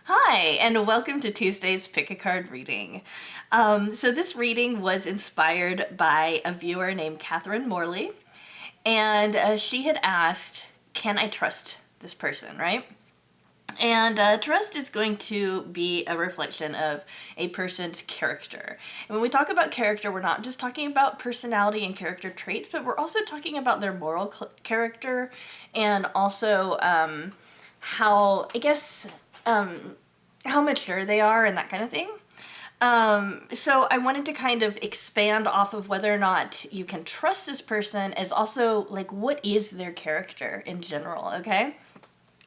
Hi, and welcome to Tuesday's Pick a Card reading. So this reading was inspired by a viewer named Catherine Morley, and she had asked, can I trust this person, right? And trust is going to be a reflection of a person's character. And when we talk about character, we're not just talking about personality and character traits, but we're also talking about their moral character and also how, I guess, how mature they are and that kind of thing. So I wanted to kind of expand off of whether or not you can trust this person as also like what is their character in general, okay?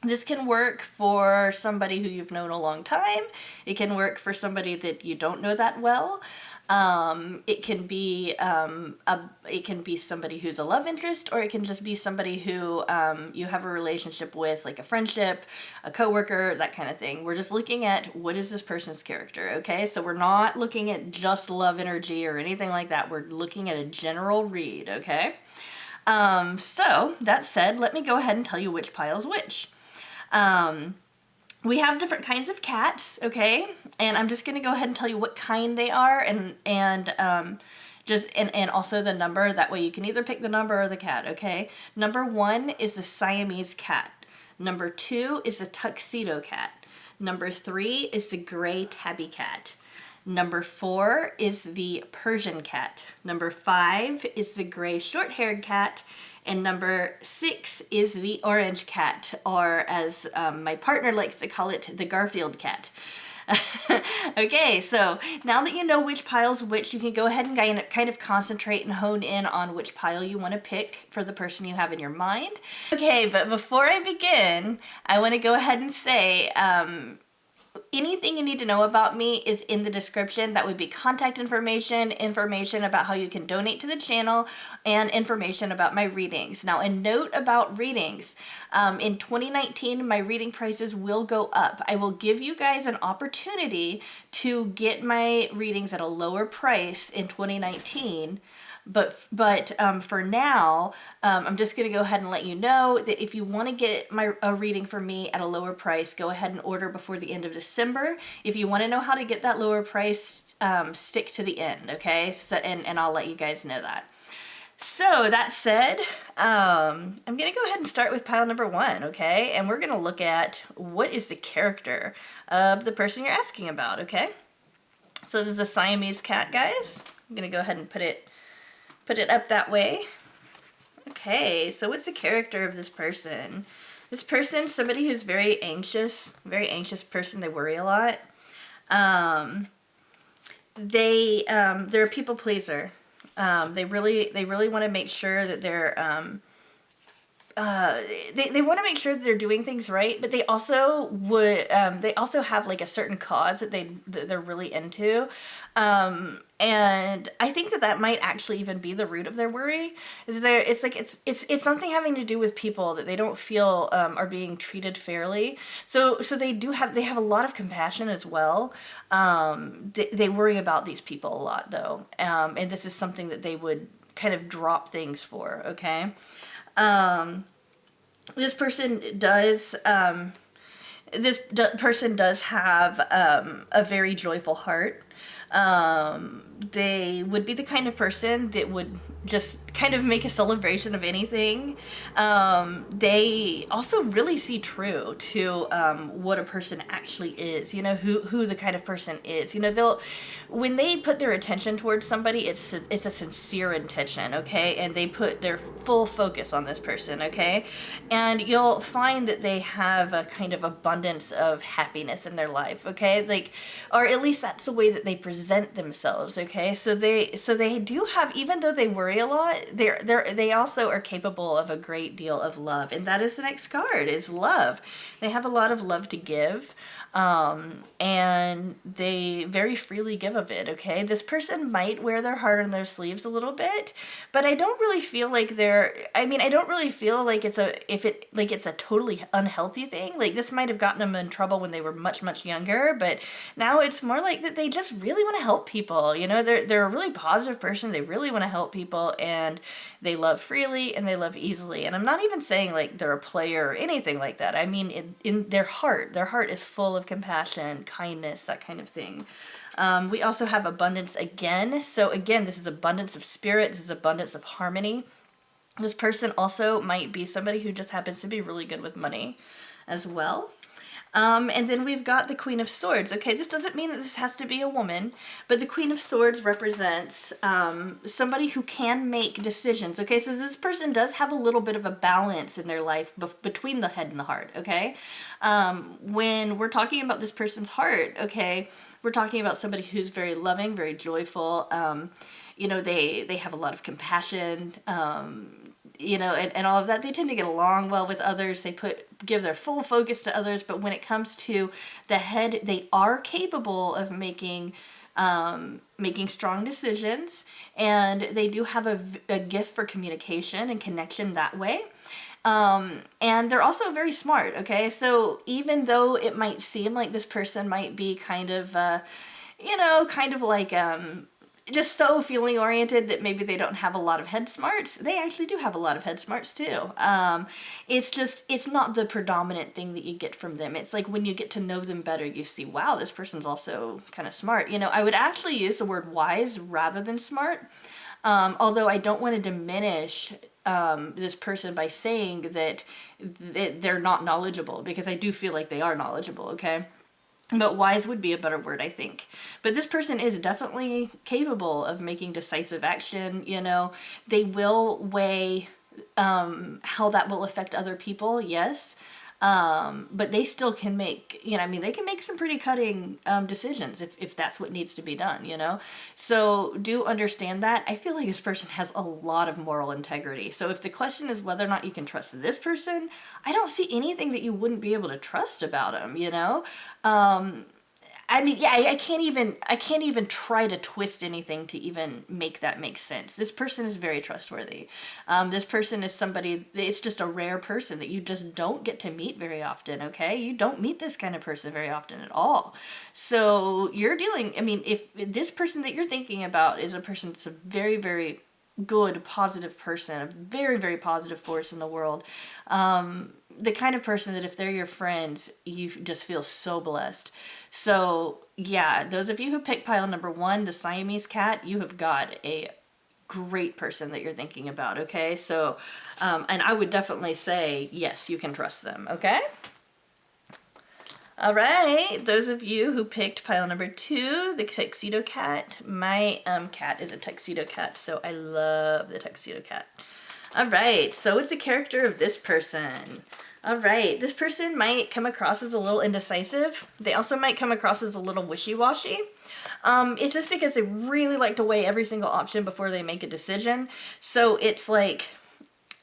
This can work for somebody who you've known a long time. It can work for somebody that you don't know that well. It can be somebody who's a love interest, or it can just be somebody who you have a relationship with, like a friendship, a coworker, that kind of thing. We're just looking at what is this person's character, okay? So we're not looking at just love energy or anything like that. We're looking at a general read, okay? So that said, let me go ahead and tell you which pile's which. We have different kinds of cats, okay? And I'm just going to go ahead and tell you what kind they are and also the number. That way you can either pick the number or the cat, okay? Number 1 is the Siamese Cat. Number 2 is the Tuxedo Cat. Number 3 is the gray Tabby Cat. Number 4 is the Persian Cat. Number 5 is the gray short-haired cat. And number 6 is the orange cat, or as my partner likes to call it, the Garfield cat. Okay, so now that you know which pile's which, you can go ahead and kind of concentrate and hone in on which pile you want to pick for the person you have in your mind. Okay, but before I begin, I want to go ahead and say, anything you need to know about me is in the description. That would be contact information, information about how you can donate to the channel, and information about my readings. Now, a note about readings. In 2019, my reading prices will go up. I will give you guys an opportunity to get my readings at a lower price in 2019. But for now, I'm just going to go ahead and let you know that if you want to get a reading from me at a lower price, go ahead and order before the end of December. If you want to know how to get that lower price, stick to the end, okay? So, and I'll let you guys know that. So that said, I'm going to go ahead and start with pile number 1, okay? And we're going to look at what is the character of the person you're asking about, okay? So this is a Siamese cat, guys. I'm going to go ahead and put it up that way. Okay, so what's the character of this person? This person, somebody who's very anxious person. They worry a lot. They're a people pleaser. They really want to make sure that they're they want to make sure that they're doing things right, but they also have like a certain cause that they're really into, and I think that might actually even be the root of their worry. It's something having to do with people that they don't feel are being treated fairly. So they have a lot of compassion as well. They worry about these people a lot though, and this is something that they would kind of drop things for. Okay. This person does have a very joyful heart. They would be the kind of person that would just kind of make a celebration of anything. They also really see true to what a person actually is, you know, who the kind of person is. You know, when they put their attention towards somebody, it's a sincere intention, okay? And they put their full focus on this person, okay? And you'll find that they have a kind of abundance of happiness in their life, okay? Like, or at least that's the way that they present themselves, okay? So they do have, even though they worry a lot, they also are capable of a great deal of love, and that is the next card, is love. They have a lot of love to give, and they very freely give of it, okay? This person might wear their heart on their sleeves a little bit, but I don't really feel like I don't really feel like it's a totally unhealthy thing. Like, this might have gotten them in trouble when they were much, much younger, but now it's more like that they just really want to help people. You know, they're a really positive person. They really want to help people, and they love freely and they love easily. And I'm not even saying like they're a player or anything like that. I mean, in their heart is full of compassion, kindness, that kind of thing. We also have abundance again. So again, this is abundance of spirit. This is abundance of harmony. This person also might be somebody who just happens to be really good with money as well. And then we've got the Queen of Swords. Okay, this doesn't mean that this has to be a woman, but the Queen of Swords represents somebody who can make decisions. Okay, so this person does have a little bit of a balance in their life between the head and the heart, okay? When we're talking about this person's heart, okay, we're talking about somebody who's very loving, very joyful. You know, they have a lot of compassion, you know, and all of that. They tend to get along well with others. They give their full focus to others. But when it comes to the head, they are capable of making strong decisions, and they do have a gift for communication and connection that way. And they're also very smart. Okay, so even though it might seem like this person might be kind of, you know, kind of like just so feeling oriented that maybe they don't have a lot of head smarts, they actually do have a lot of head smarts too. It's not the predominant thing that you get from them. It's like when you get to know them better, you see, wow, this person's also kind of smart. You know, I would actually use the word wise rather than smart. Although I don't want to diminish this person by saying that they're not knowledgeable, because I do feel like they are knowledgeable, okay? But wise would be a better word, I think. But this person is definitely capable of making decisive action. You know, they will weigh how that will affect other people, yes. But they still can make, you know, I mean, they can make some pretty cutting decisions if that's what needs to be done, you know? So do understand that. I feel like this person has a lot of moral integrity. So if the question is whether or not you can trust this person, I don't see anything that you wouldn't be able to trust about them, you know? I mean, yeah, I can't even try to twist anything to even make that make sense. This person is very trustworthy. This person is somebody, it's just a rare person that you just don't get to meet very often, okay? You don't meet this kind of person very often at all. So you're dealing, I mean, if this person that you're thinking about is a person that's a very, very good, positive person, a very, very positive force in the world, the kind of person that if they're your friends, you just feel so blessed. So yeah, those of you who pick pile number 1, the Siamese cat, you have got a great person that you're thinking about, okay? So, and I would definitely say, yes, you can trust them, okay? All right, those of you who picked pile number 2, the Tuxedo Cat, my cat is a Tuxedo Cat, so I love the Tuxedo Cat. All right, so what's the character of this person? All right, this person might come across as a little indecisive. They also might come across as a little wishy-washy. It's just because they really like to weigh every single option before they make a decision. So it's like,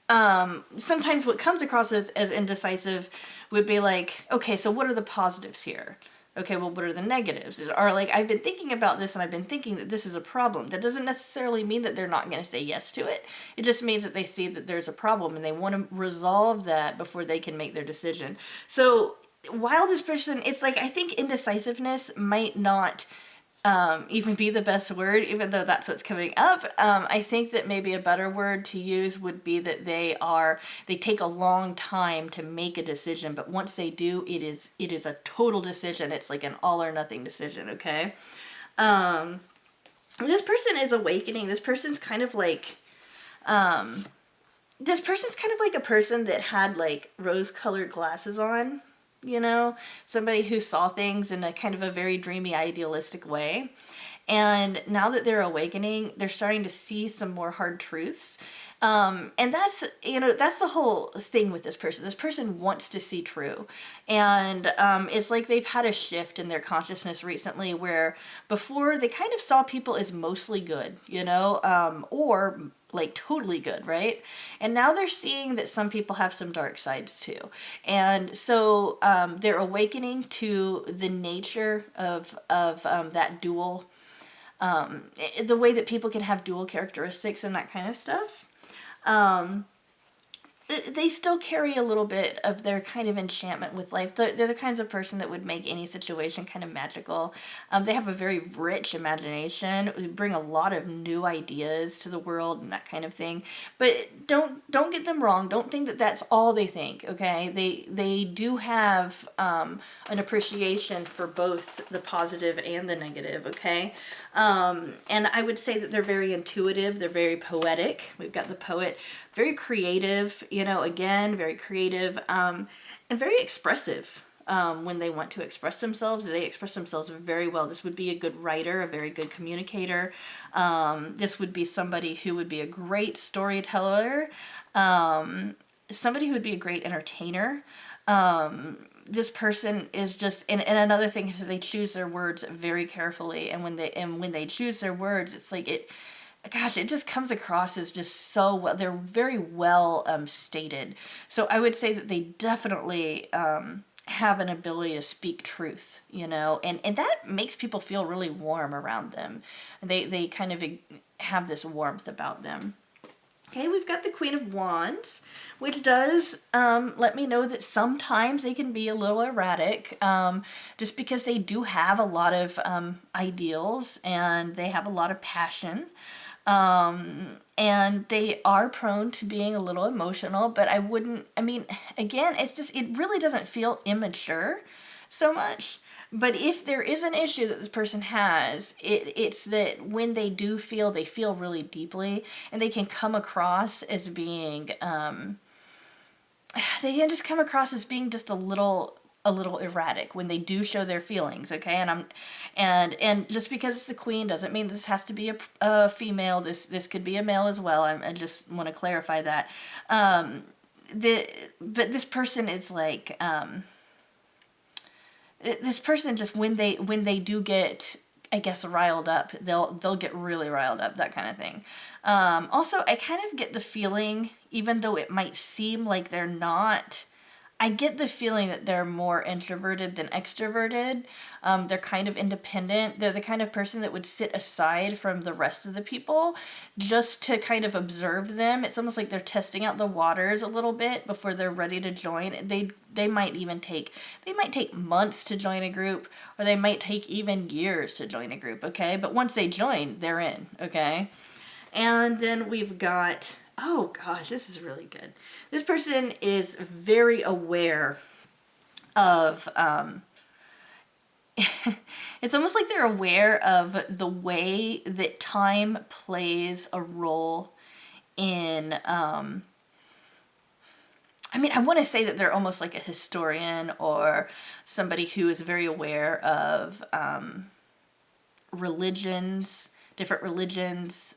sometimes what comes across as indecisive would be like, okay, so what are the positives here? Okay, well, what are the negatives? Or like, I've been thinking about this and I've been thinking that this is a problem. That doesn't necessarily mean that they're not going to say yes to it. It just means that they see that there's a problem and they want to resolve that before they can make their decision. So while this person, it's like, I think indecisiveness might not even be the best word, even though that's what's coming up. I think that maybe a better word to use would be that they take a long time to make a decision, but once they do, it is a total decision. It's like an all or nothing decision, okay? This person is awakening. This person's kind of like, a person that had like rose-colored glasses on. You know, somebody who saw things in a kind of a very dreamy, idealistic way. And now that they're awakening, they're starting to see some more hard truths. And that's, you know, that's the whole thing with this person. This person wants to see true. And it's like they've had a shift in their consciousness recently where before they kind of saw people as mostly good, you know, or like totally good, right? And now they're seeing that some people have some dark sides too. And so they're awakening to the nature of that dual, the way that people can have dual characteristics and that kind of stuff. they still carry a little bit of their kind of enchantment with life. They're the kinds of person that would make any situation kind of magical. They have a very rich imagination. They bring a lot of new ideas to the world and that kind of thing. But don't get them wrong. Don't think that that's all they think. Okay, they do have an appreciation for both the positive and the negative. Okay, and I would say that they're very intuitive. They're very poetic. We've got the poet, very creative. Again, very creative, and very expressive. When they want to express themselves, they express themselves very well. This would be a good writer, a very good communicator. This would be somebody who would be a great storyteller, somebody who would be a great entertainer. This person is just, and another thing is they choose their words very carefully, and when they choose their words, it's like it just comes across as just so well. They're very well stated. So I would say that they definitely have an ability to speak truth, and that makes people feel really warm around them. They kind of have this warmth about them. Okay, we've got the Queen of Wands, which does let me know that sometimes they can be a little erratic, just because they do have a lot of ideals and they have a lot of passion. And they are prone to being a little emotional, but again, it really doesn't feel immature so much. But if there is an issue that this person has, it's that when they do feel, they feel really deeply, and they can come across as being, they can just come across as being just a little erratic when they do show their feelings. Okay, and just because it's the queen doesn't mean this has to be a female. This could be a male as well. I just want to clarify that. But this person is like, this person just when they do get, I guess, riled up, they'll get really riled up, that kind of thing. Also, I kind of get the feeling, even though it might seem like they're not, I get the feeling that they're more introverted than extroverted. They're kind of independent. They're the kind of person that would sit aside from the rest of the people just to kind of observe them. It's almost like they're testing out the waters a little bit before they're ready to join. They might take months to join a group, or they might take even years to join a group, okay? But once they join, they're in, okay? And then we've got, oh gosh, this is really good. This person is very aware of, it's almost like they're aware of the way that time plays a role in, I want to say that they're almost like a historian or somebody who is very aware of religions, different religions,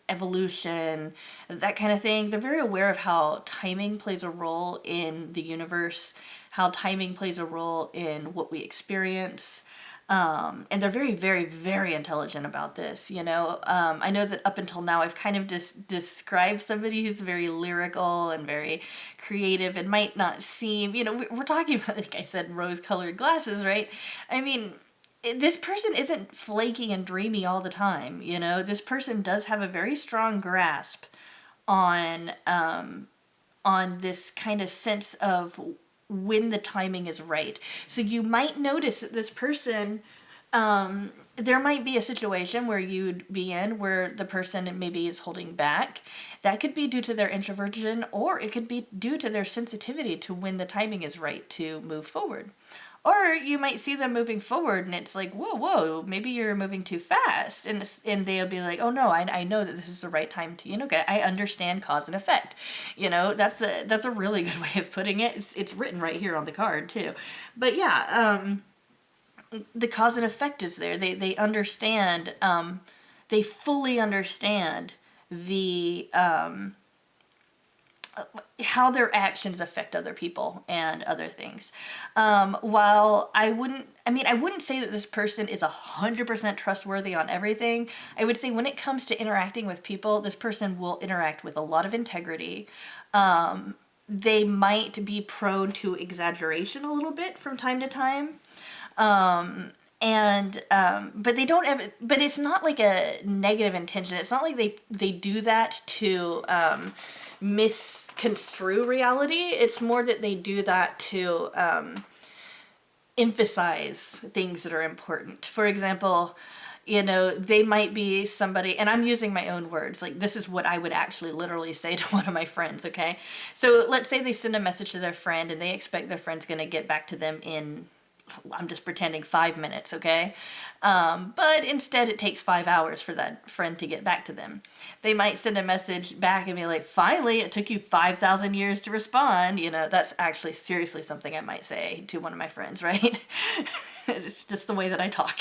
evolution, that kind of thing. They're very aware of how timing plays a role in the universe, how timing plays a role in what we experience. And they're very, very, very intelligent about this, I know that up until now I've kind of just described somebody who's very lyrical and very creative and might not seem, we're talking about, like I said, rose-colored glasses, right? This person isn't flaky and dreamy all the time, This person does have a very strong grasp on this kind of sense of when the timing is right. So you might notice that this person, there might be a situation where you'd be in where the person maybe is holding back. That could be due to their introversion, or it could be due to their sensitivity to when the timing is right to move forward. Or you might see them moving forward and it's like, whoa, maybe you're moving too fast. And they'll be like, oh no, I know that this is the right time to, I understand cause and effect. That's a really good way of putting it. It's written right here on the card too. But yeah, the cause and effect is there. They understand, they fully understand the, how their actions affect other people and other things. While I wouldn't say that this person is 100% trustworthy on everything. I would say when it comes to interacting with people, this person will interact with a lot of integrity. They might be prone to exaggeration a little bit from time to time. But they don't ever, but it's not like a negative intention. It's not like they do that misconstrue reality. It's more that they do that to emphasize things that are important. For example, they might be somebody, and I'm using my own words, like this is what I would actually literally say to one of my friends, okay? So let's say they send a message to their friend and they expect their friend's gonna get back to them in, I'm just pretending, 5 minutes, okay? But instead it takes 5 hours for that friend to get back to them. They might send a message back and be like, finally, it took you 5,000 years to respond. That's actually seriously something I might say to one of my friends, right? It's just the way that I talk.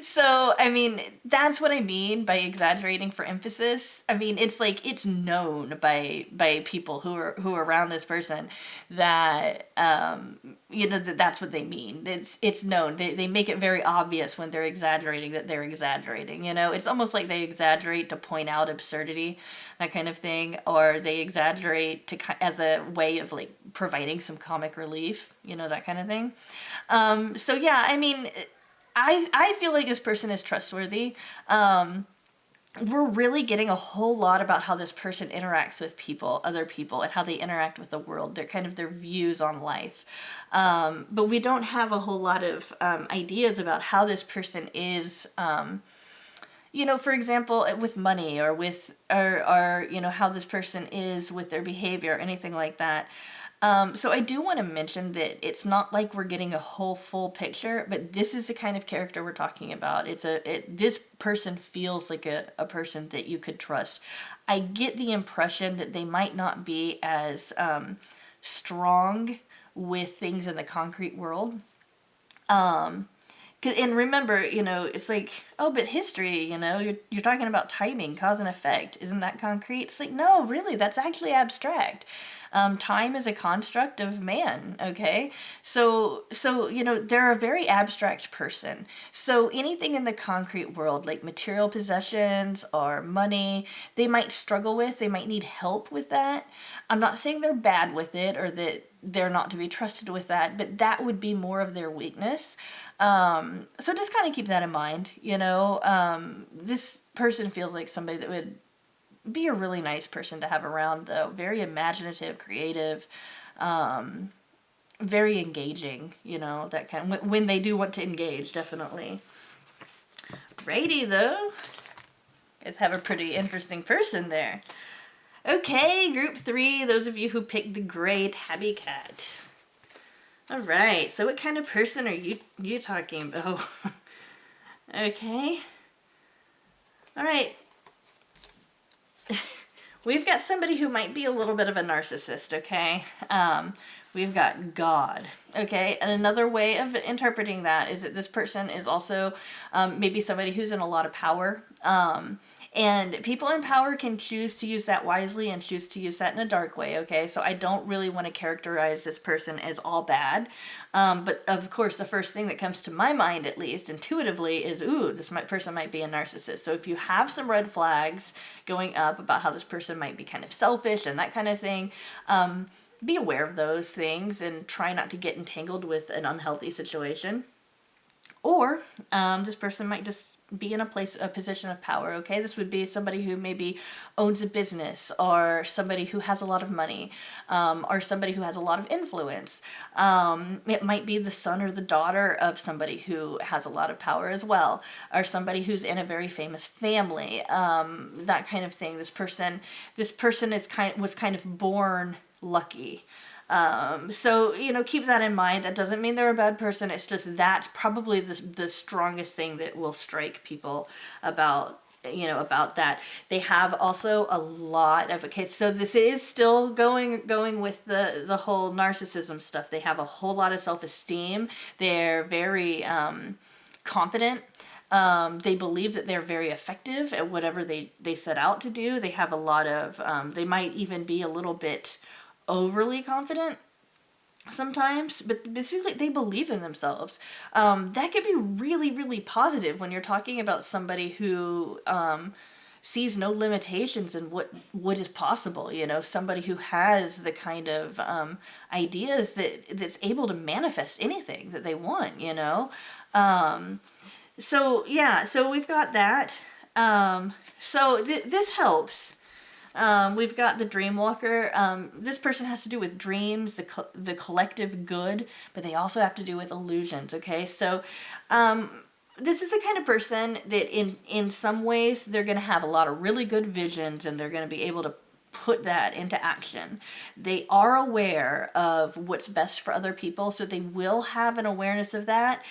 So, I mean, that's what I mean by exaggerating for emphasis. I mean, it's like, it's known by people who are around this person that, that's what they mean. It's known. They make it very obvious when they're exaggerating that they're exaggerating. It's almost like they exaggerate to point out absurdity, that kind of thing, or they exaggerate as a way of like providing some comic relief, that kind of thing. So yeah, I mean, I feel like this person is trustworthy. We're really getting a whole lot about how this person interacts with other people, and how they interact with the world, their views on life. But we don't have a whole lot of ideas about how this person is, for example, with money, or how this person is with their behavior, or anything like that. So I do want to mention that it's not like we're getting a whole full picture, but this is the kind of character we're talking about. This person feels like a person that you could trust. I get the impression that they might not be as strong with things in the concrete world. And remember, it's like, oh, but history, you're talking about timing, cause and effect. Isn't that concrete? It's like, no, really, that's actually abstract. Time is a construct of man, okay? So they're a very abstract person. So anything in the concrete world, like material possessions or money, they might struggle with, they might need help with that. I'm not saying they're bad with it, or that they're not to be trusted with that, but that would be more of their weakness. So just kind of keep that in mind, this person feels like somebody that would be a really nice person to have around, though. Very imaginative, creative, very engaging, that kind of, when they do want to engage, definitely. Righty, though. Guys have a pretty interesting person there. Okay, group 3, those of you who picked the gray Tabby Cat. All right, so what kind of person are you talking about? Okay. All right. We've got somebody who might be a little bit of a narcissist, okay? We've got God, okay? And another way of interpreting that is that this person is also maybe somebody who's in a lot of power. And people in power can choose to use that wisely and choose to use that in a dark way, okay? So I don't really want to characterize this person as all bad. But of course, the first thing that comes to my mind, at least intuitively, is, ooh, this person might be a narcissist. So if you have some red flags going up about how this person might be kind of selfish and that kind of thing, be aware of those things and try not to get entangled with an unhealthy situation. Or this person might just be in a position of power, okay? This would be somebody who maybe owns a business, or somebody who has a lot of money, or somebody who has a lot of influence. It might be the son or the daughter of somebody who has a lot of power as well, or somebody who's in a very famous family, that kind of thing. This person was kind of born lucky. So, keep that in mind. That doesn't mean they're a bad person. It's just that's probably the strongest thing that will strike people about that. They have also a lot of, okay, so this is still going with the whole narcissism stuff. They have a whole lot of self-esteem. They're very confident. They believe that they're very effective at whatever they set out to do. They have a lot of, they might even be a little bit overly confident sometimes, but basically they believe in themselves. That could be really, really positive when you're talking about somebody who sees no limitations in what is possible. Somebody who has the kind of ideas that's able to manifest anything that they want. So yeah, so we've got that. So this helps. We've got the dream walker. This person has to do with dreams, the collective good, but they also have to do with illusions. Okay, so this is the kind of person that in some ways they're going to have a lot of really good visions, and they're going to be able to put that into action. They are aware of what's best for other people, so they will have an awareness of that.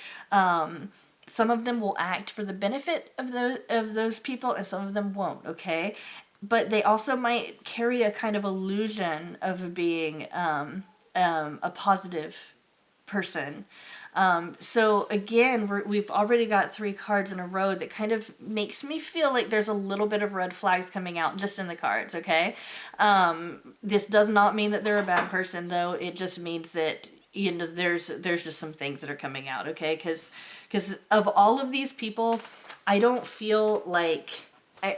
Some of them will act for the benefit of those people, and some of them won't. Okay, but they also might carry a kind of illusion of being a positive person. So again, we've already got 3 cards in a row that kind of makes me feel like there's a little bit of red flags coming out just in the cards, okay? This does not mean that they're a bad person, though. It just means that, you know, there's just some things that are coming out, okay? Because of all of these people, I don't feel like...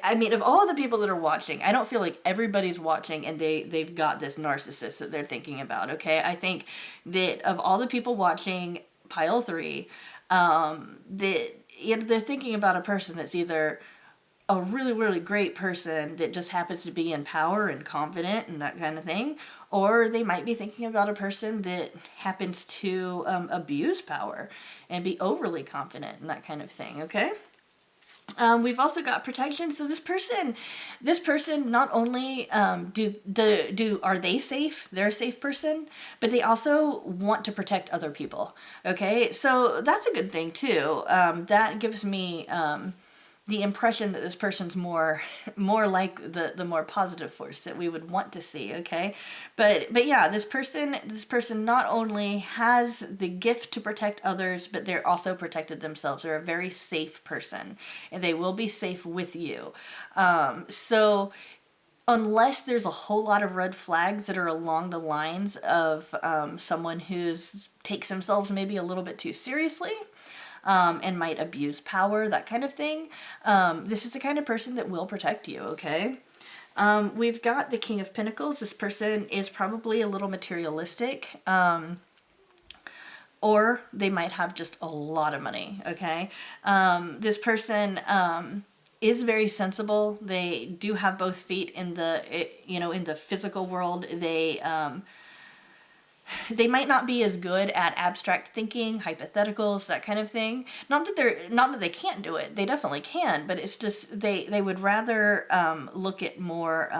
I mean, of all the people that are watching, I don't feel like everybody's watching and they've got this narcissist that they're thinking about, okay? I think that of all the people watching pile 3, that, you know, they're thinking about a person that's either a really, really great person that just happens to be in power and confident and that kind of thing, or they might be thinking about a person that happens to abuse power and be overly confident and that kind of thing, okay? We've also got protection. So this person not only are they safe, they're a safe person, but they also want to protect other people. Okay, so that's a good thing too. That gives me the impression that this person's more like the more positive force that we would want to see, okay? But yeah, this person not only has the gift to protect others, but they're also protected themselves. They're a very safe person, and they will be safe with you. So unless there's a whole lot of red flags that are along the lines of someone who's takes themselves maybe a little bit too seriously, and might abuse power, that kind of thing. This is the kind of person that will protect you, okay? We've got the King of Pentacles. This person is probably a little materialistic, or they might have just a lot of money, okay? This person is very sensible. They do have both feet in the physical world. They might not be as good at abstract thinking, hypotheticals, that kind of thing. Not that they can't do it. They definitely can, but it's just they would rather look at more,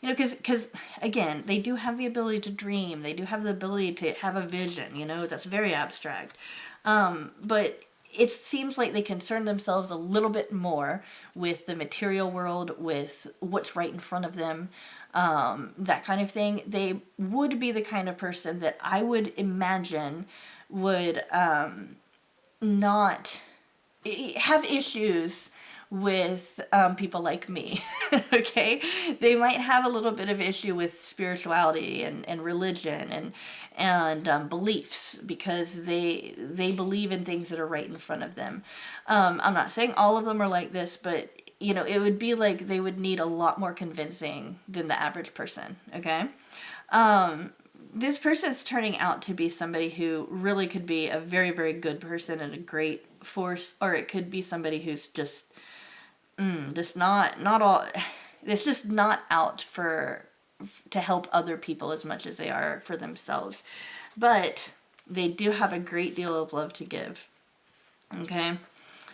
because again, they do have the ability to dream. They do have the ability to have a vision. That's very abstract, but it seems like they concern themselves a little bit more with the material world, with what's right in front of them. That kind of thing. They would be the kind of person that I would imagine would not have issues with people like me. Okay, they might have a little bit of issue with spirituality and religion and beliefs, because they believe in things that are right in front of them. I'm not saying all of them are like this, but it would be like they would need a lot more convincing than the average person, okay? This person's turning out to be somebody who really could be a very, very good person and a great force, or it could be somebody who's just not all, it's just not out to help other people as much as they are for themselves. But they do have a great deal of love to give, okay?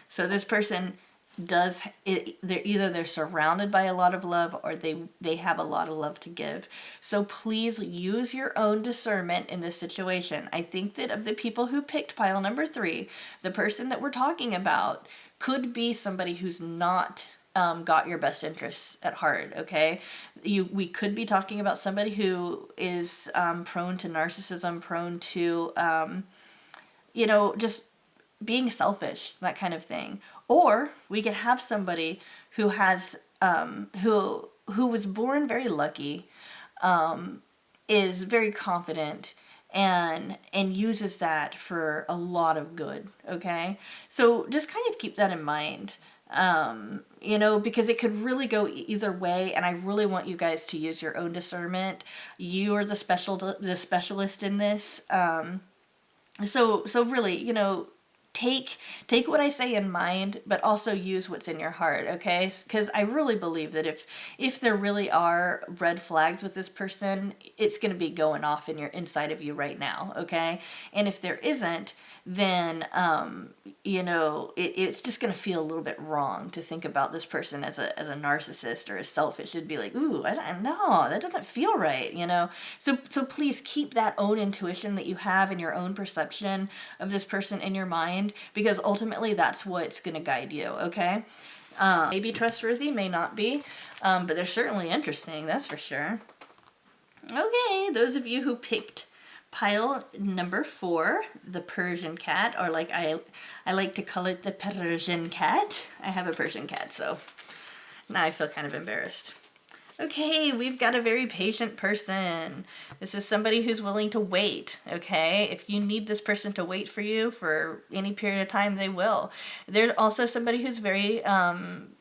So this person they're surrounded by a lot of love, or they have a lot of love to give. So please use your own discernment in this situation. I think that of the people who picked pile number 3, the person that we're talking about could be somebody who's not got your best interests at heart, okay? We could be talking about somebody who is prone to narcissism, prone to just being selfish, that kind of thing. Or we could have somebody who has who was born very lucky, is very confident, and uses that for a lot of good, okay? So just kind of keep that in mind, because it could really go either way, and I really want you guys to use your own discernment. You are the specialist in this, so really, take what I say in mind, but also use what's in your heart, okay? Because I really believe that if there really are red flags with this person, it's going to be going off inside of you right now, okay? And if there isn't, then it's just going to feel a little bit wrong to think about this person as a narcissist or as selfish. It'd be like, ooh, I don't know, that doesn't feel right, So please keep that own intuition that you have and your own perception of this person in your mind, because ultimately that's what's going to guide you, okay? Maybe trustworthy, may not be, but they're certainly interesting, that's for sure. Okay, those of you who picked pile number 4, the Persian cat, or like I like to call it the Persian cat. I have a Persian cat, so now I feel kind of embarrassed. Okay, we've got a very patient person. This is somebody who's willing to wait, okay? If you need this person to wait for you for any period of time, they will. There's also somebody who's very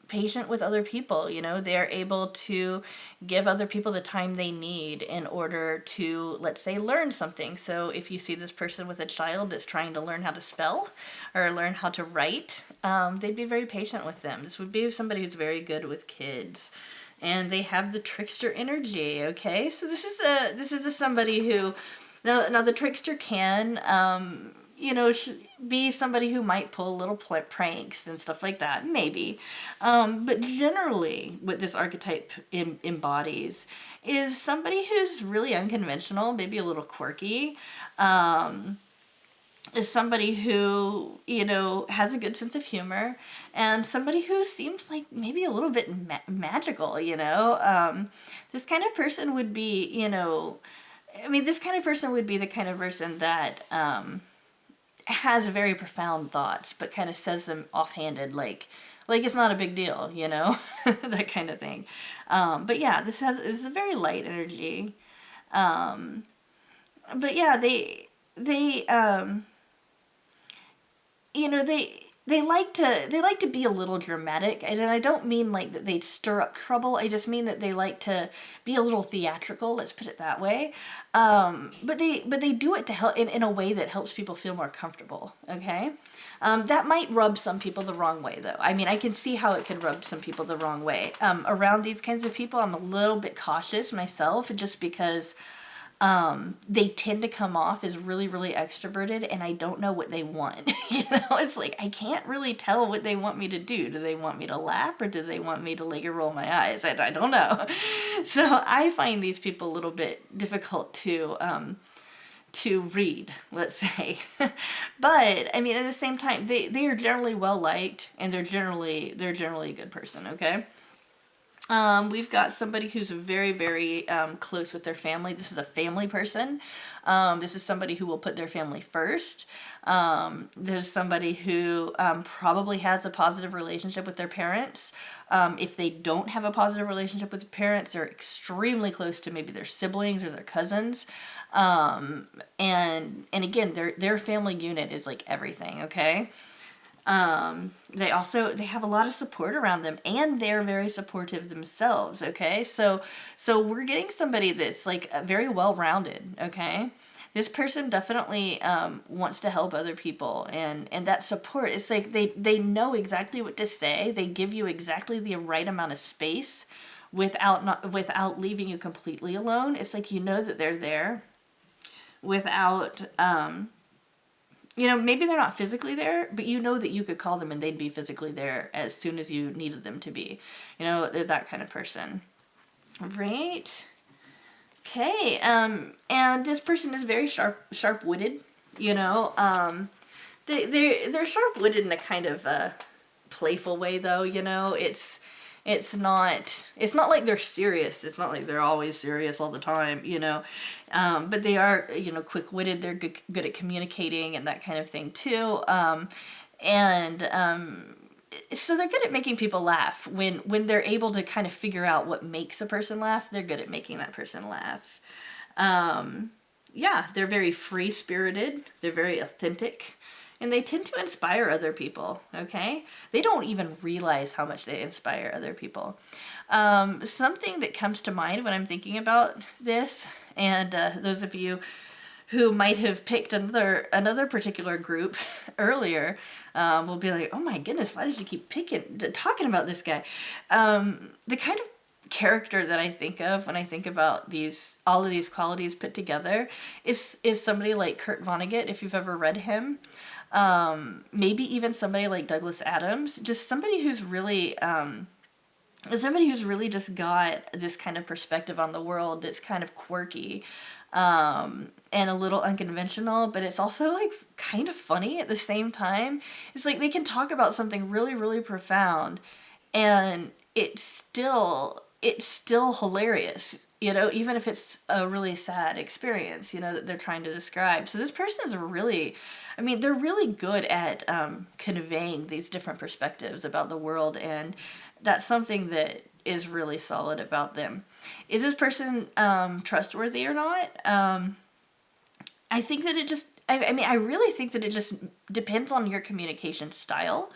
patient with other people, They're able to give other people the time they need in order to, let's say, learn something. So if you see this person with a child that's trying to learn how to spell or learn how to write, they'd be very patient with them. This would be somebody who's very good with kids. And they have the trickster energy, okay? So this is somebody who, now the trickster can, be somebody who might pull little pranks and stuff like that, maybe. But generally, what this archetype embodies is somebody who's really unconventional, maybe a little quirky, is somebody who, has a good sense of humor, and somebody who seems like maybe a little bit magical, This kind of person would be, this kind of person would be the kind of person that has very profound thoughts, but kind of says them offhanded, like it's not a big deal, that kind of thing. But yeah, this is a very light energy. But yeah, they like to be a little dramatic, and I don't mean like that they stir up trouble. I just mean that they like to be a little theatrical. Let's put it that way. But they do it to help in a way that helps people feel more comfortable. Okay, that might rub some people the wrong way, though. I mean, I can see how it could rub some people the wrong way. Around these kinds of people, I'm a little bit cautious myself, just because they tend to come off as really, really extroverted, and I don't know what they want. It's like, I can't really tell what they want me to do. Do they want me to laugh, or do they want me to like roll my eyes? I don't know. So I find these people a little bit difficult to read, let's say. But I mean, at the same time, they are generally well liked, and they're generally a good person, okay? We've got somebody who's very, very close with their family. This is a family person. This is somebody who will put their family first. There's somebody who probably has a positive relationship with their parents. If they don't have a positive relationship with their parents, they're extremely close to maybe their siblings or their cousins. And again, their family unit is like everything, okay? They have a lot of support around them, and they're very supportive themselves, okay? So we're getting somebody that's like very well-rounded, okay? This person definitely wants to help other people, and that support, it's like they know exactly what to say. They give you exactly the right amount of space without leaving you completely alone. It's like that they're there without maybe they're not physically there, but that you could call them and they'd be physically there as soon as you needed them to be. They're that kind of person. Right? Okay. And this person is very sharp-witted. They're sharp-witted in a kind of playful way, though. It's not like they're serious. It's not like they're always serious all the time, but they are, quick-witted. They're good at communicating and that kind of thing too. So they're good at making people laugh. When they're able to kind of figure out what makes a person laugh, they're good at making that person laugh. They're very free-spirited. They're very authentic. And they tend to inspire other people, okay? They don't even realize how much they inspire other people. Something that comes to mind when I'm thinking about this, and those of you who might have picked another particular group earlier, will be like, oh my goodness, why did you keep talking about this guy? The kind of character that I think of when I think about all of these qualities put together is somebody like Kurt Vonnegut, if you've ever read him. Maybe even somebody like Douglas Adams, just somebody who's really just got this kind of perspective on the world that's kind of quirky, and a little unconventional, but it's also like kind of funny at the same time. It's like they can talk about something really, really profound, and it's still hilarious, even if it's a really sad experience, that they're trying to describe. So this person is really, they're really good at conveying these different perspectives about the world, and that's something that is really solid about them. Is this person trustworthy or not? I think that it just, I really think that it just depends on your communication style.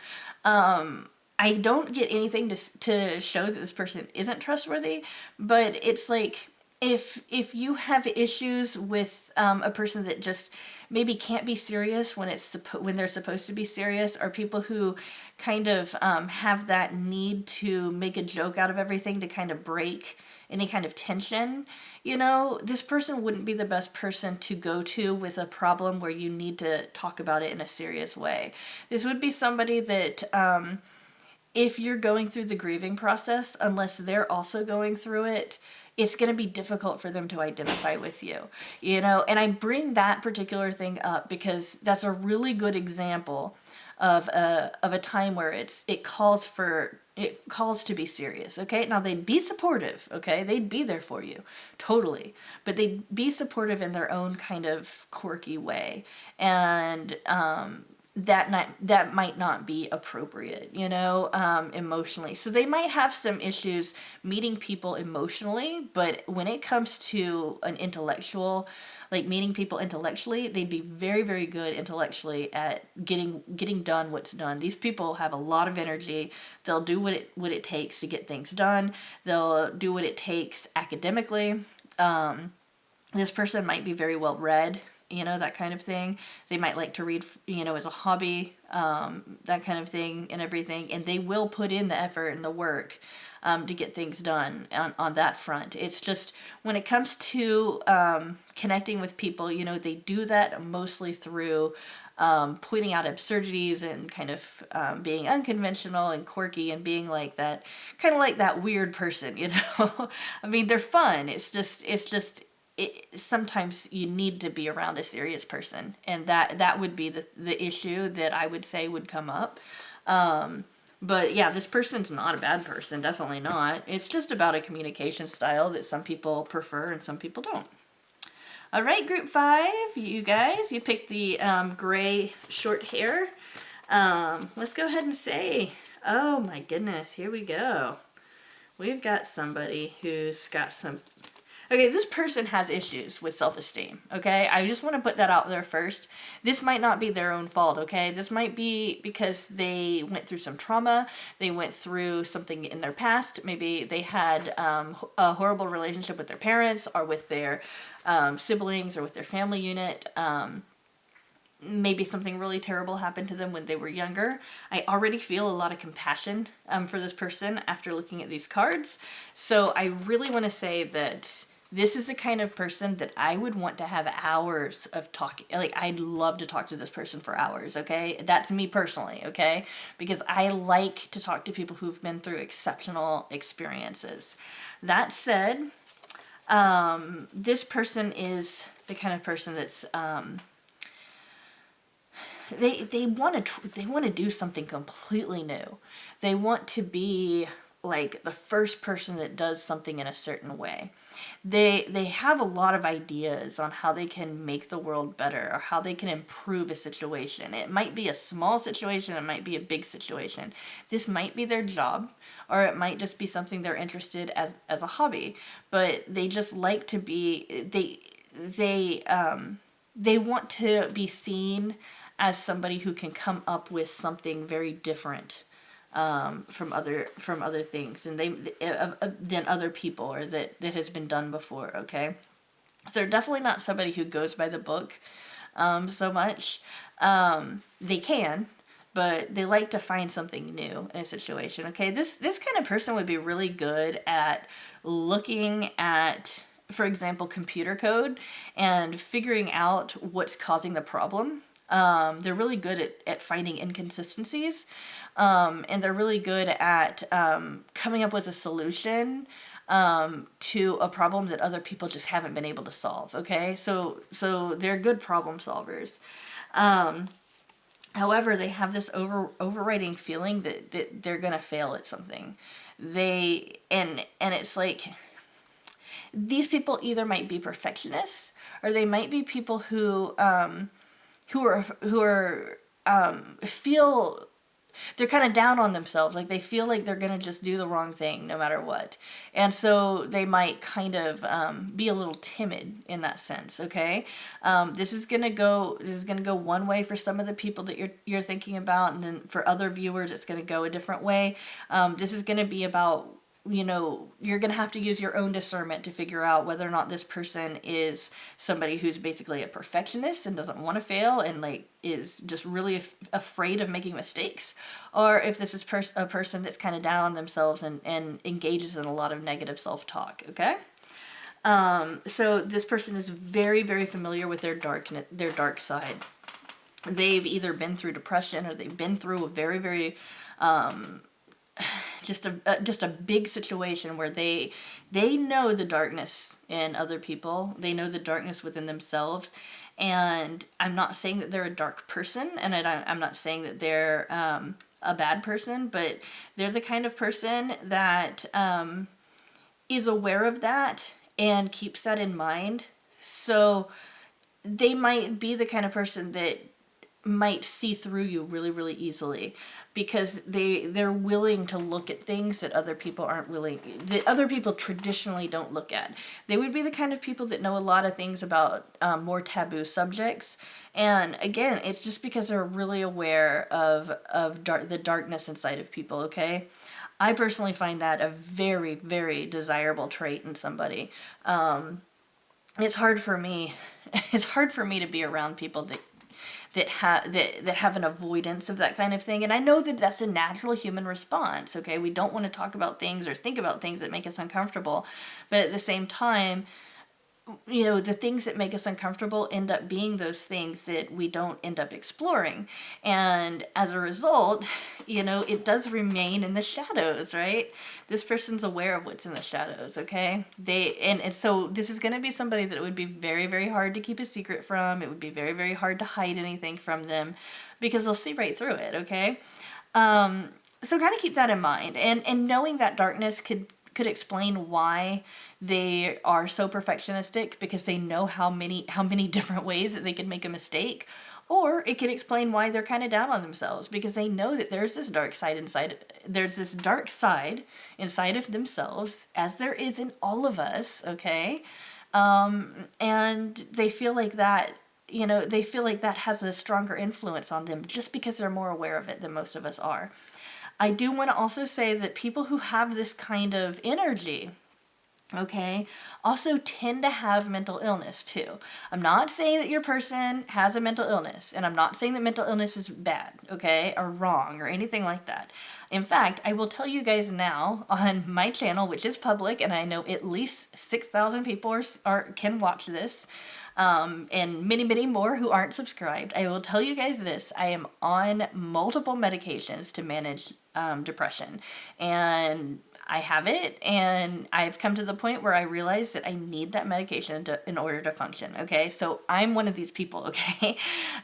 I don't get anything to show that this person isn't trustworthy, but it's like, if you have issues with a person that just maybe can't be serious when they're supposed to be serious, or people who kind of have that need to make a joke out of everything to kind of break any kind of tension, this person wouldn't be the best person to go to with a problem where you need to talk about it in a serious way. This would be somebody that, if you're going through the grieving process, unless they're also going through it, it's going to be difficult for them to identify with you, and I bring that particular thing up because that's a really good example of a time where it calls to be serious. Okay, now they'd be supportive, okay, they'd be there for you totally, but they'd be supportive in their own kind of quirky way, and that might not be appropriate, emotionally. So they might have some issues meeting people emotionally, but when it comes to an intellectual, like meeting people intellectually, they'd be very, very good intellectually at getting done what's done. These people have a lot of energy. They'll do what it takes to get things done. They'll do what it takes academically. This person might be very well read, that kind of thing. They might like to read, as a hobby, that kind of thing and everything. And they will put in the effort and the work to get things done on that front. It's just when it comes to connecting with people, they do that mostly through pointing out absurdities and kind of being unconventional and quirky and being like that, kind of like that weird person, they're fun. It's just sometimes you need to be around a serious person, and that would be the issue that I would say would come up. But yeah, this person's not a bad person, definitely not. It's just about a communication style that some people prefer and some people don't. All right, group 5, you guys, you picked the gray short hair. Let's go ahead and say, oh my goodness, here we go. We've got somebody who's got some... Okay, this person has issues with self-esteem, okay? I just want to put that out there first. This might not be their own fault, okay? This might be because they went through some trauma. They went through something in their past. Maybe they had a horrible relationship with their parents or with their siblings or with their family unit. Maybe something really terrible happened to them when they were younger. I already feel a lot of compassion for this person after looking at these cards. So I really want to say that this is the kind of person that I would want to have hours of talking. Like, I'd love to talk to this person for hours, okay? That's me personally, okay? Because I like to talk to people who've been through exceptional experiences. That said, this person is the kind of person that's... They want to do something completely new. They want to be like the first person that does something in a certain way. They have a lot of ideas on how they can make the world better or how they can improve a situation. It might be a small situation, it might be a big situation. This might be their job, or it might just be something they're interested as a hobby. But they just like to be they want to be seen as somebody who can come up with something very different from other things and than other people, or that has been done before, okay? So they're definitely not somebody who goes by the book so much. They can, but they like to find something new in a situation. Okay, this kind of person would be really good at looking at, for example, computer code and figuring out what's causing the problem. They're really good at finding inconsistencies, and they're really good at coming up with a solution to a problem that other people just haven't been able to solve. Okay, so they're good problem solvers. However, they have this overriding feeling that they're gonna fail at something. And it's like these people either might be perfectionists or they might be people who feel they're kind of down on themselves. Like they feel like they're going to just do the wrong thing no matter what. And so they might kind of be a little timid in that sense. Okay. This is going to go one way for some of the people that you're thinking about. And then for other viewers, it's going to go a different way. This is going to be about, you're going to have to use your own discernment to figure out whether or not this person is somebody who's basically a perfectionist and doesn't want to fail and like is just really afraid of making mistakes, or if this is a person that's kind of down on themselves and engages in a lot of negative self-talk. Okay. So this person is very, very familiar with their dark side. They've either been through depression or they've been through a very, very, just a big situation where they know the darkness in other people. They know the darkness within themselves. And I'm not saying that they're a dark person, and I'm not saying that they're a bad person, but they're the kind of person that is aware of that and keeps that in mind. So they might be the kind of person that might see through you really, really easily because they're willing to look at things that other people that other people traditionally don't look at. They would be the kind of people that know a lot of things about more taboo subjects. And again, it's just because they're really aware of the darkness inside of people. Okay. I personally find that a very, very desirable trait in somebody. It's hard for me to be around people that have an avoidance of that kind of thing. And I know that that's a natural human response. Okay, we don't want to talk about things or think about things that make us uncomfortable, but at the same time, the things that make us uncomfortable end up being those things that we don't end up exploring. And as a result, it does remain in the shadows, right? This person's aware of what's in the shadows, okay? And so this is going to be somebody that it would be very, very hard to keep a secret from. It would be very, very hard to hide anything from them because they'll see right through it, okay? So kind of keep that in mind. And knowing that darkness could explain why they are so perfectionistic, because they know how many different ways that they could make a mistake. Or it could explain why they're kind of down on themselves, because they know that there's this dark side inside of themselves, as there is in all of us, okay? And they feel like that has a stronger influence on them just because they're more aware of it than most of us are. I do want to also say that people who have this kind of energy, okay, also tend to have mental illness too. I'm not saying that your person has a mental illness, and I'm not saying that mental illness is bad, okay, or wrong, or anything like that. In fact, I will tell you guys now on my channel, which is public, and I know at least 6,000 people can watch this, and many, many more who aren't subscribed. I will tell you guys this: I am on multiple medications to manage depression, and I have it, and I've come to the point where I realize that I need that medication in order to function. Okay, so I'm one of these people. Okay,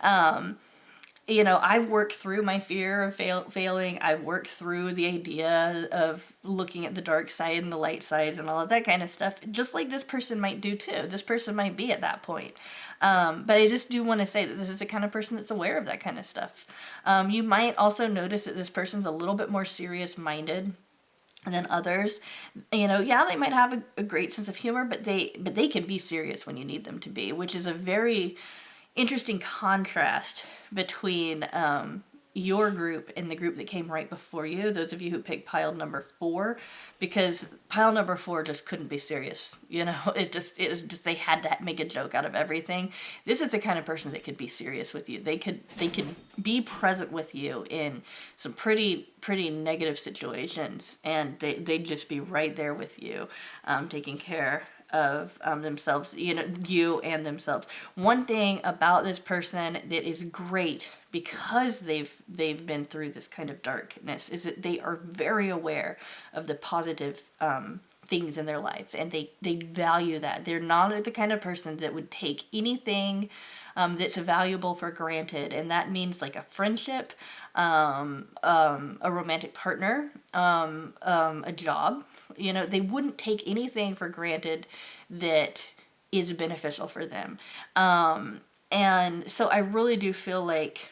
I've worked through my fear of failing. I've worked through the idea of looking at the dark side and the light sides and all of that kind of stuff, just like this person might do too. This person might be at that point. But I just do want to say that this is the kind of person that's aware of that kind of stuff. You might also notice that this person's a little bit more serious-minded than others. They might have a great sense of humor, but they can be serious when you need them to be, which is a very interesting contrast between your group and the group that came right before you, those of you who picked pile number 4, because pile number 4 just couldn't be serious. You know, it was just they had to make a joke out of everything. This is the kind of person that could be serious with you. They could be present with you in some pretty negative situations, and they'd just be right there with you, taking care of themselves, you and themselves. One thing about this person that is great, because they've been through this kind of darkness, is that they are very aware of the positive things in their life, and they value that. They're not the kind of person that would take anything that's valuable for granted, and that means like a friendship, a romantic partner, a job. They wouldn't take anything for granted that is beneficial for them. And so I really do feel like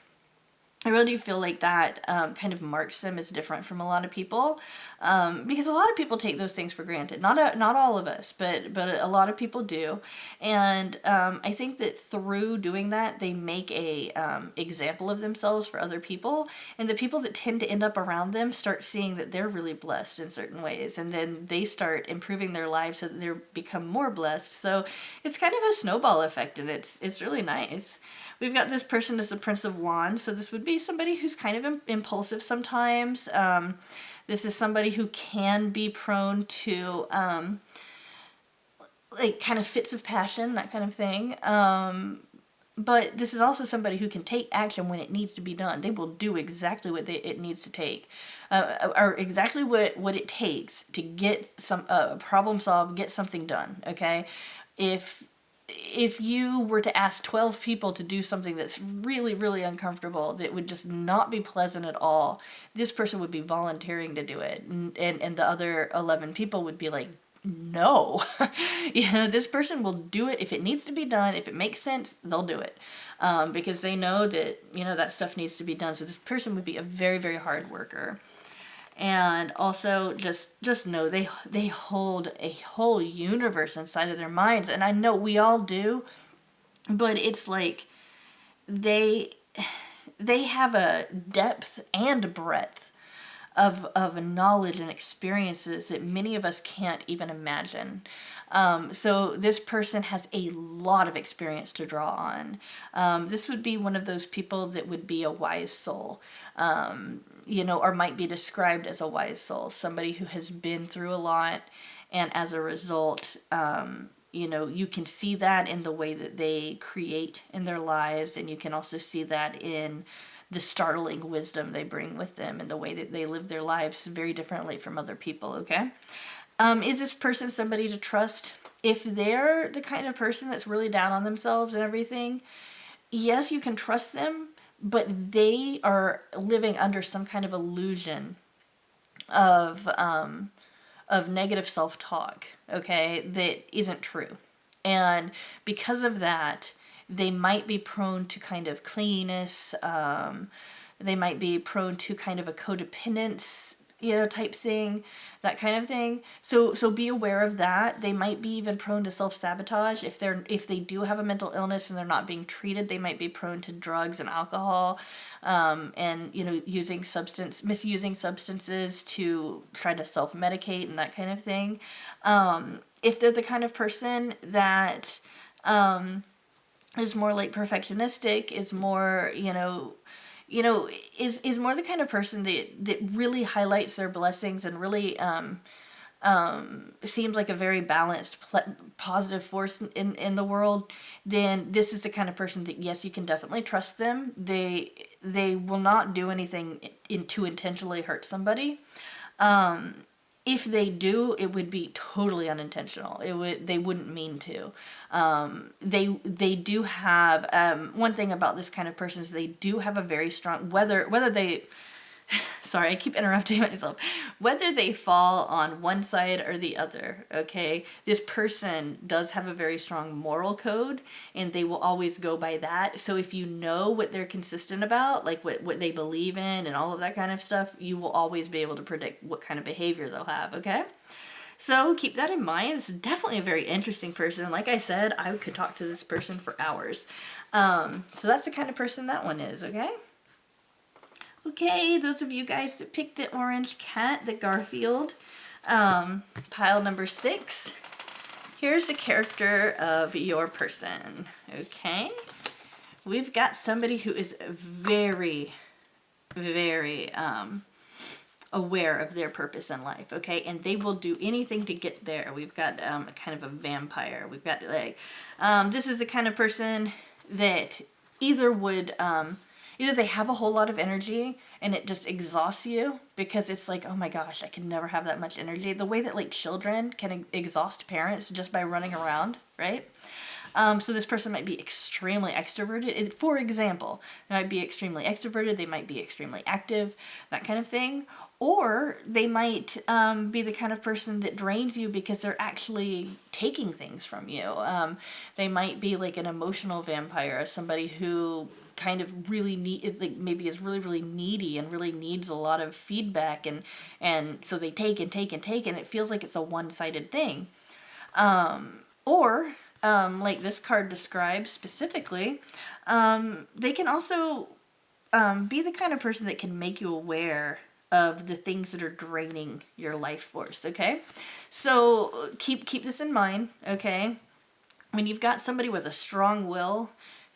that kind of marks them as different from a lot of people, because a lot of people take those things for granted. Not all of us, but a lot of people do. And I think that through doing that, they make a example of themselves for other people, and the people that tend to end up around them start seeing that they're really blessed in certain ways, and then they start improving their lives so that they become more blessed. So it's kind of a snowball effect, and it's really nice. We've got this person as the Prince of Wands, so this would be somebody who's kind of impulsive sometimes. This is somebody who can be prone to like kind of fits of passion, that kind of thing. But this is also somebody who can take action when it needs to be done. They will do exactly what it needs to take, or exactly what it takes to get some problem solved, get something done. Okay, if you were to ask 12 people to do something that's really, really uncomfortable, that would just not be pleasant at all, this person would be volunteering to do it. And the other 11 people would be like, no. This person will do it if it needs to be done. If it makes sense, they'll do it. Because they know that, that stuff needs to be done. So this person would be a very, very hard worker. And also just know they hold a whole universe inside of their minds, and I know we all do, but it's like they have a depth and breadth of knowledge and experiences that many of us can't even imagine. So this person has a lot of experience to draw on. This would be one of those people that would be a wise soul, or might be described as a wise soul, somebody who has been through a lot, and as a result, you can see that in the way that they create in their lives, and you can also see that in the startling wisdom they bring with them and the way that they live their lives very differently from other people, okay? Is this person somebody to trust? If they're the kind of person that's really down on themselves and everything, yes, you can trust them, but they are living under some kind of illusion of negative self-talk, okay, that isn't true. And because of that, they might be prone to kind of clinginess. They might be prone to kind of a codependence, type thing, that kind of thing. So be aware of that. They might be even prone to self-sabotage. If they do have a mental illness and they're not being treated, they might be prone to drugs and alcohol, and misusing substances to try to self-medicate and that kind of thing. If they're the kind of person that is more like perfectionistic, is more, is more the kind of person that really highlights their blessings and really seems like a very balanced, positive force in the world, then this is the kind of person that, yes, you can definitely trust them. They will not do anything to intentionally hurt somebody. If they do, it would be totally unintentional. They wouldn't mean to. They do have one thing about this kind of person is they do have a very strong whether they sorry, I keep interrupting myself. Whether they fall on one side or the other, okay, this person does have a very strong moral code, and they will always go by that. So if you know what they're consistent about, like what they believe in and all of that kind of stuff, you will always be able to predict what kind of behavior they'll have, okay? So keep that in mind. It's definitely a very interesting person. Like I said, I could talk to this person for hours. So that's the kind of person that one is, okay? Okay, those of you guys that picked the orange cat, the Garfield, pile number 6. Here's the character of your person, okay? We've got somebody who is very, very aware of their purpose in life, okay? And they will do anything to get there. We've got kind of a vampire. We've got like, this is the kind of person that either would, either they have a whole lot of energy and it just exhausts you because it's like, oh my gosh, I can never have that much energy. The way that like children can exhaust parents just by running around, right? So this person might be extremely extroverted. For example, they might be extremely extroverted. They might be extremely active, that kind of thing. Or they might be the kind of person that drains you because they're actually taking things from you. They might be like an emotional vampire, somebody who kind of really like maybe is really, really needy and really needs a lot of feedback. And so they take and take and take, and it feels like it's a one-sided thing. Or like this card describes specifically, they can also be the kind of person that can make you aware of the things that are draining your life force, okay? So keep this in mind, okay? When you've got somebody with a strong will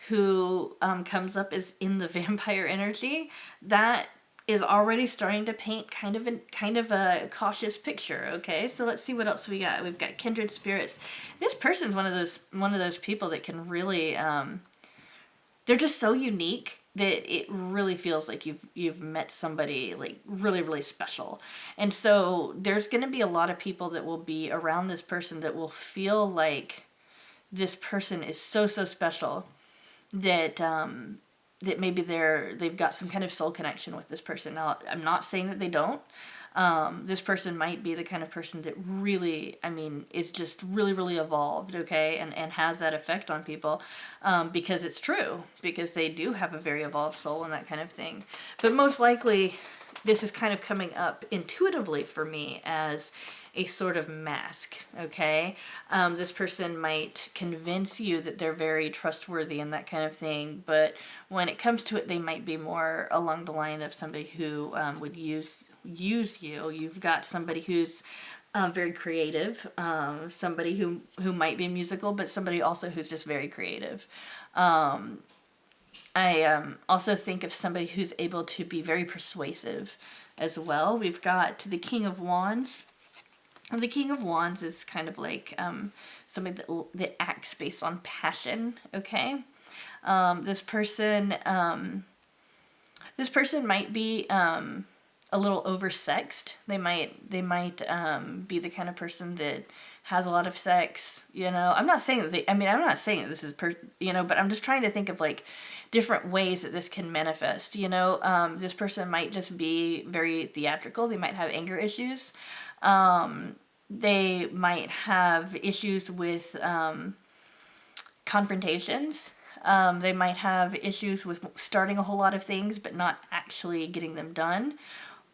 who comes up as in the vampire energy, that is already starting to paint kind of a cautious picture, okay? So let's see what else we got. We've got kindred spirits. This person's one of those people that can really they're just so unique that it really feels like you've met somebody like really, really special. And so there's going to be a lot of people that will be around this person that will feel like this person is so special that that maybe they've got some kind of soul connection with this person. Now, I'm not saying that they don't. This person might be the kind of person that really, I mean, is just really, really evolved, okay, and has that effect on people, because it's true, because they do have a very evolved soul and that kind of thing. But most likely, this is kind of coming up intuitively for me as a sort of mask, okay? This person might convince you that they're very trustworthy and that kind of thing, but when it comes to it, they might be more along the line of somebody who would use you. You've got somebody who's very creative, somebody who might be musical, but somebody also who's just very creative. I also think of somebody who's able to be very persuasive as well. We've got the King of Wands. And the King of Wands is kind of like somebody that acts based on passion, okay? This person might be a little oversexed. They might be the kind of person that has a lot of sex, you know. I'm not saying that I'm not saying that this is but I'm just trying to think of like different ways that this can manifest, you know. This person might just be very theatrical. They might have anger issues. They might have issues with confrontations. They might have issues with starting a whole lot of things but not actually getting them done.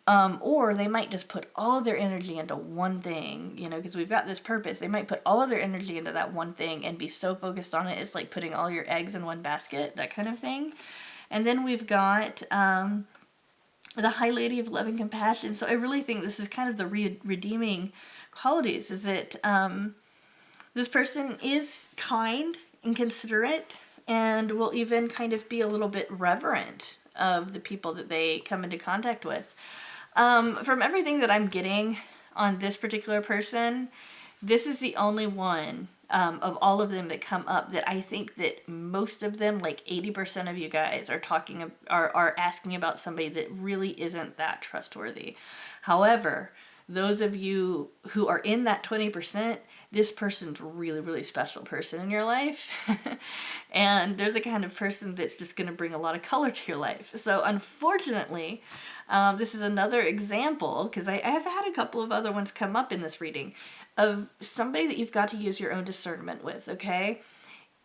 Or they might just put all of their energy into one thing, you know, because we've got this purpose. They might put all of their energy into that one thing and be so focused on it. It's like putting all your eggs in one basket, that kind of thing. And then we've got the High Lady of Love and Compassion. So I really think this is kind of the redeeming qualities, is that this person is kind and considerate and will even kind of be a little bit reverent of the people that they come into contact with. From everything that I'm getting on this particular person, this is the only one of all of them that come up that I think that most of them, like 80% of you guys, are asking about somebody that really isn't that trustworthy. However, those of you who are in that 20%, this person's really, really special person in your life. And they're the kind of person that's just going to bring a lot of color to your life. So unfortunately, this is another example, because I have had a couple of other ones come up in this reading, of somebody that you've got to use your own discernment with, okay?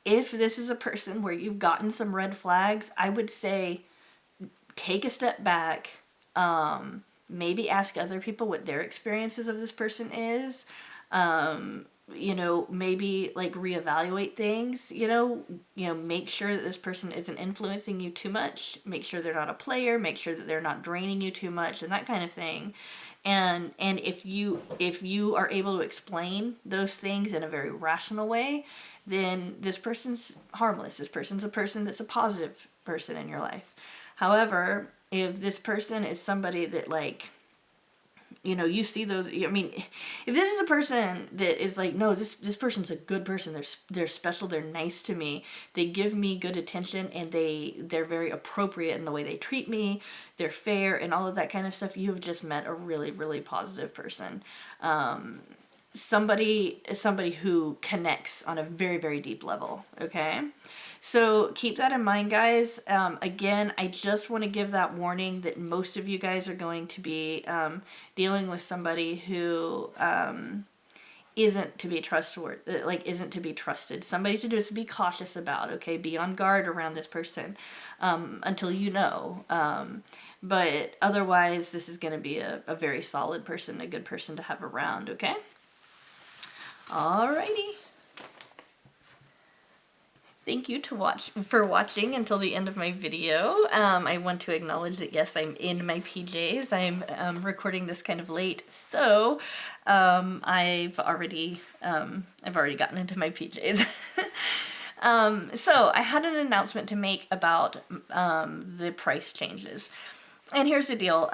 If this is a person where you've gotten some red flags, I would say take a step back, maybe ask other people what their experiences of this person is. you know, maybe like reevaluate things, make sure that this person isn't influencing you too much, make sure they're not a player, make sure that they're not draining you too much and that kind of thing. And if you are able to explain those things in a very rational way, then this person's harmless. This person's a person that's a positive person in your life. However, if this person is somebody that, like, you see those, I mean, if this is a person that is like, no, this person's a good person, they're special, they're nice to me, they give me good attention, and they're very appropriate in the way they treat me, they're fair, and all of that kind of stuff, you have just met a really, really positive person. Somebody who connects on a very, very deep level, okay? So keep that in mind, guys. Again, I just want to give that warning that most of you guys are going to be dealing with somebody who isn't to be trustworthy, like isn't to be trusted. Somebody to just be cautious about, okay? Be on guard around this person until you know. But otherwise, this is going to be a very solid person, a good person to have around, okay? Alrighty. Thank you for watching until the end of my video. I want to acknowledge that yes, I'm in my PJs. I'm recording this kind of late, so I've already gotten into my PJs. So I had an announcement to make about the price changes, and here's the deal.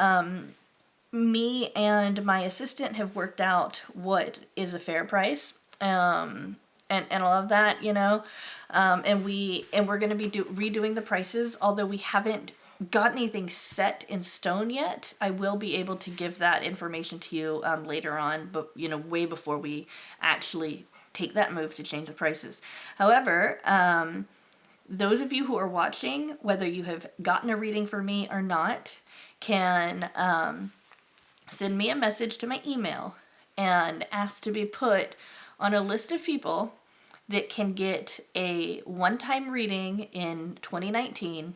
Me and my assistant have worked out what is a fair price. And all of that, and we're going to be redoing the prices, although we haven't got anything set in stone yet. I will be able to give that information to you later on, but way before we actually take that move to change the prices. However, those of you who are watching, whether you have gotten a reading from me or not, can send me a message to my email and ask to be put on a list of people that can get a one-time reading in 2019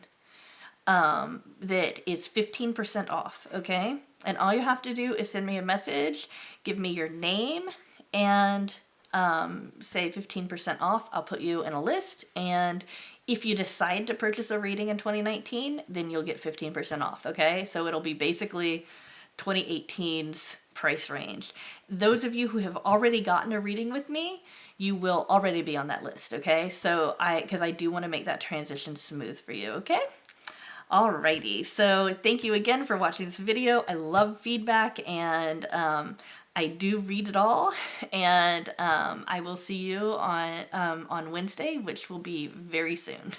that is 15% off, okay? And all you have to do is send me a message, give me your name, and say 15% off. I'll put you in a list, and if you decide to purchase a reading in 2019, then you'll get 15% off, okay? So it'll be basically 2018's price range. Those of you who have already gotten a reading with me, you will already be on that list, okay? So because I do want to make that transition smooth for you, okay? Alrighty, so thank you again for watching this video. I love feedback, and I do read it all, and I will see you on Wednesday, which will be very soon.